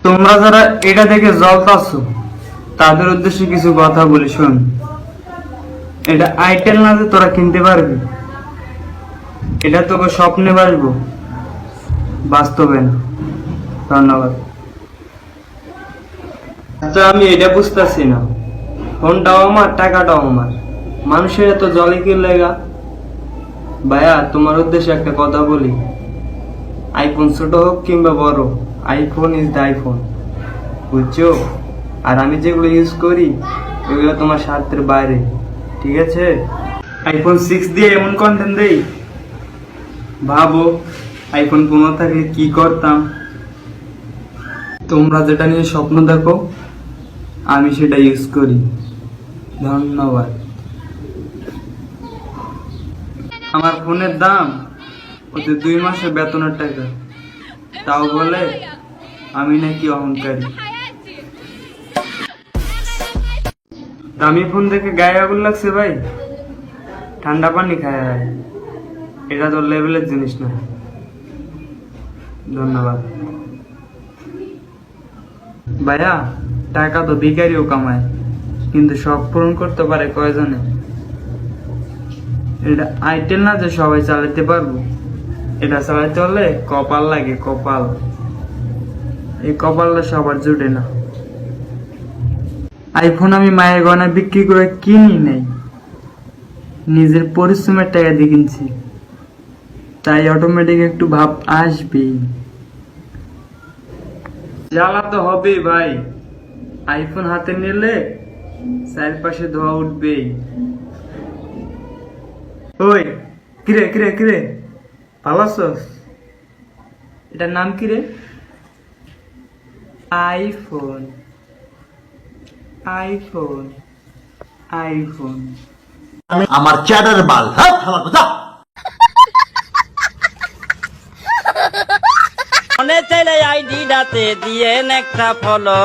তোমরা যারা এটা দেখে জ্বলতাছো তাদের উদ্দেশ্যে কিছু কথা বলি, শোন। এটা আইটেল না যে তোরা কিনতে পারবি, এটা তোকে স্বপ্নে বাসবো, বাস্তবে না। ধন্যবাদ। আচ্ছা, আমি এটা বুঝতেছি না, ফোনটাও আমার, টাকাটাও আমার, মানুষের এত জলে কি লেগা? ভাইয়া, তোমার উদ্দেশ্যে একটা কথা বলি, আইফোন ছোট হোক কিংবা বড়, আইফোন ইজ দ্য আইফোন, বুঝছো? আর আমি যেগুলো ইউজ করি ওইগুলো তোমার স্বার্থের বাইরে, ঠিক আছে? আইফোন 6 দিয়ে এমন কন্টেন্ট দেই, ভাবো আইফোন 15 থাকলে কি করতাম। তোমরা যেটা নিয়ে স্বপ্ন দেখো আমি সেটা ইউজ করি। ধন্যবাদ। আমার ফোনের দাম ওতে 2 মাসের বেতনের টাকা, তাও বলে আমি নাকি অহংকারী। দামি ফোন দেখে গায়ে আগুন লাগছে ভাই, ঠান্ডা পানি খায় ভাই, এটা তোর লেভেলের জিনিস না। ধন্যবাদ। ভাইয়া, টাকা তো ভিখারিও কামায়, কিন্তু শখ পূরণ করতে পারে কয়জনে? এটা আইটেল না যে সবাই চালাতে পারবো, এটা চালাতে হলে কপাল লাগে, কপাল। এই কপালটা সবার জুটে না। আইফোন আমি মায়ের গয়না বিক্রি করে কিনি নাই, নিজের পরিশ্রমের টাকা দিয়ে কিনছি, তাই অটোমেটিক একটু ভাব আসবেই। জ্বালা তো হবেই ভাই, আইফোন হাতে নিলে চারপাশে ধোয়া উঠবেই। ওই কিরে কিরে কিরে, ভালো আছস? এটার নাম কিরে? IPhone, iPhone, iPhone. আমার চ্যাটার বাল, হ্যাঁ আমার কথা। মনে চাইলে আইডিটাতে দিয়ে একটা ফলো।